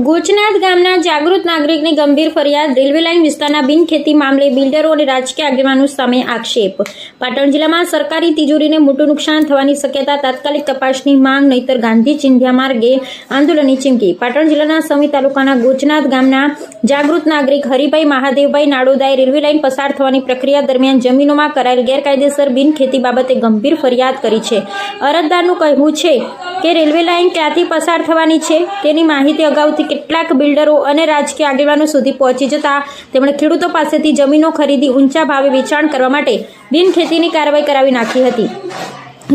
ગોચનાથ ગામના જાગૃત નાગરિકની ગંભીર ફરિયાદ. રેલવે લાઇન વિસ્તારના બિનખેતી મામલે બિલ્ડરો અને રાજકીય આગેવાનો સામે આક્ષેપ. પાટણ જિલ્લામાં સરકારી તિજોરીને મોટું નુકસાન થવાની શક્યતા. તાત્કાલિક તપાસની માંગ, નહીતર ગાંધી ચિંધ્યા માર્ગે આંદોલનની ચીમકી. પાટણ જિલ્લાના સમી તાલુકાના ગોચનાથ ગામના જાગૃત નાગરિક હરિભાઈ મહાદેવભાઈ નાડોદાએ રેલવે લાઇન પસાર થવાની પ્રક્રિયા દરમિયાન જમીનોમાં કરાયેલ ગેરકાયદેસર બિનખેતી બાબતે ગંભીર ફરિયાદ કરી છે. અરજદારનું કહેવું છે કે રેલવે લાઇન ક્યાંથી પસાર થવાની છે તેની માહિતી અગાઉથી કેટલાક બિલ્ડરો અને રાજકીય આગેવાનો સુધી પહોંચી જતા તેમણે ખેડૂતો પાસેથી જમીનો ખરીદી ઊંચા ભાવે વેચાણ કરવા માટે બિનખેતીની કાર્યવાહી કરાવી નાખી હતી.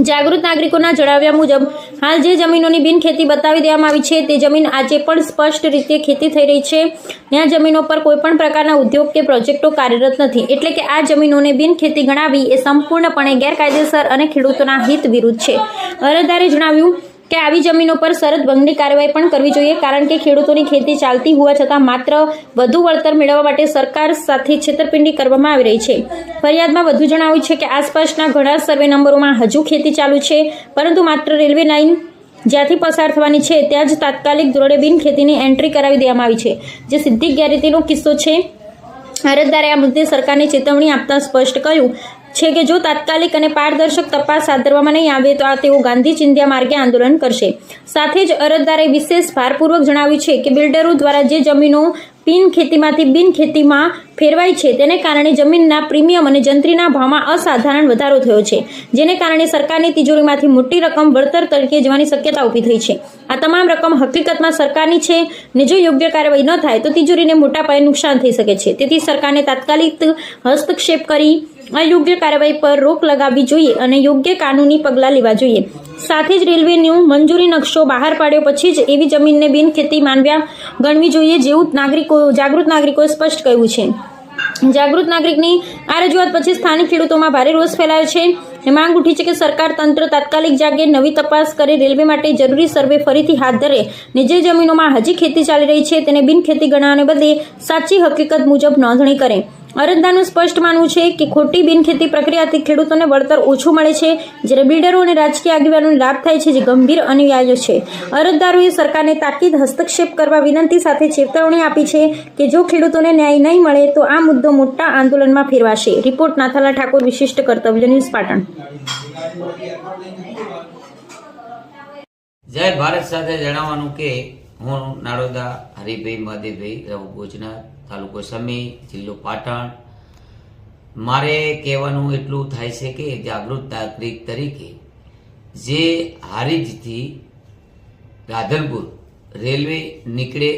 જાગૃત નાગરિકોના જણાવ્યા મુજબ હાલ જે જમીનોની બિનખેતી બતાવી દેવામાં આવી છે તે જમીન આજે પણ સ્પષ્ટ રીતે ખેતી થઈ રહી છે. ત્યાં જમીનો પર કોઈપણ પ્રકારના ઉદ્યોગ કે પ્રોજેક્ટો કાર્યરત નથી. એટલે કે આ જમીનોને બિનખેતી ગણાવી એ સંપૂર્ણપણે ગેરકાયદેસર અને ખેડૂતોના હિત વિરુદ્ધ છે. અરજદારે જણાવ્યું કે આવી જમીનો પર શરત ભંગની કાર્યવાહી પણ કરવી જોઈએ, કારણ કે ખેડૂતોની ખેતી ચાલતી હોવા છતાં માત્ર વધુ વળતર મેળવવા માટે સરકાર સાથે છેતરપિંડી કરવામાં આવી રહી છે. ફરિયાદમાં વધુ જણાવ્યું છે કે આસપાસના ઘણા સર્વે નંબરોમાં હજુ ખેતી ચાલુ છે, પરંતુ માત્ર રેલવે લાઇન જ્યાંથી પસાર થવાની છે ત્યાં જ તાત્કાલિક ધોરણે બિનખેતીની એન્ટ્રી કરાવી દેવામાં આવી છે, જે સીધી ગેરરીતિનો કિસ્સો છે. અરજદારે આ મુદ્દે સરકારને ચેતવણી આપતા સ્પષ્ટ કહ્યું છે કે જો તાત્કાલિક અને પારદર્શક તપાસ હાથ ધરવામાં નહીં આવે તો તેઓ ગાંધી ચિંધ્યા માર્ગે આંદોલન કરશે. સાથે જ અરજદારે વિશેષ ભારપૂર્વક જણાવ્યું છે કે બિલ્ડરો દ્વારા જે જમીનો બિનખેતીમાંથી બિનખેતીમાં ફેરવાઈ છે તેને કારણે જમીનના પ્રીમિયમ અને જંત્રીના ભાવમાં અસાધારણ વધારો થયો છે, જેને કારણે સરકારની તિજોરીમાંથી મોટી રકમ વળતર તરીકે જવાની શક્યતા ઊભી થઈ છે. આ તમામ રકમ હકીકતમાં સરકારની છે ને જો યોગ્ય કાર્યવાહી ન થાય તો તિજોરીને મોટા પાયે નુકસાન થઈ શકે છે. તેથી સરકારને તાત્કાલિક હસ્તક્ષેપ કરી અયોગ્ય કાર્યવાહી પર રોક લગાવવી જોઈએ અને યોગ્ય કાનૂની પગલાં લેવા જોઈએ. સાથે જ રેલવેનો મંજૂરી નકશો બહાર પાડ્યો પછી જ એવી જમીનને બિનખેતી માનવ્યા ગણવી જોઈએ, જેવું જાગૃત નાગરિકોએ સ્પષ્ટ કહ્યું છે. જાગૃત નાગરિકની આ રજૂઆત પછી સ્થાનિક ખેડૂતોમાં ભારે રોષ ફેલાયો છે. માંગ ઉઠી છે કે સરકાર તંત્ર તાત્કાલિક જાગે, નવી તપાસ કરે, રેલવે માટે જરૂરી સર્વે ફરીથી હાથ ધરે ને જે જમીનોમાં હજી ખેતી ચાલી રહી છે તેને બિનખેતી ગણવાને બદલે સાચી હકીકત મુજબ નોંધણી કરે. અરજદારનું સ્પષ્ટ માનવું છે કે ખોટી બિનખેતી પ્રક્રિયાથી ખેડૂતોને વળતર ઓછું મળે છે, જ્યારે બિલ્ડરો અને રાજકીય આગેવાનોને લાભ થાય છે, જે ગંભીર અન્યાય છે. અરજદારોએ સરકારને તાકીદ હસ્તક્ષેપ કરવા વિનંતી સાથે ચેતવણી આપી છે કે જો ખેડૂતોને ન્યાય નહીં મળે તો આ મુદ્દો મોટા આંદોલનમાં ફેરવાશે. રિપોર્ટ નાથાલા ઠાકોર, વિશિષ્ટ કર્તવ્ય ન્યૂઝ, પાટણ. જય ભારત સાથે જણાવવાનું કે હું નાડોદા હરિભાઈ મહાદેવભાઈ, રહું ગોચનાથ, તાલુકો સમી, જિલ્લો પાટણ. મારે કહેવાનું એટલું થાય છે કે જાગૃત નાગરિક તરીકે જે હારીજથી રાધનપુર રેલવે નીકળે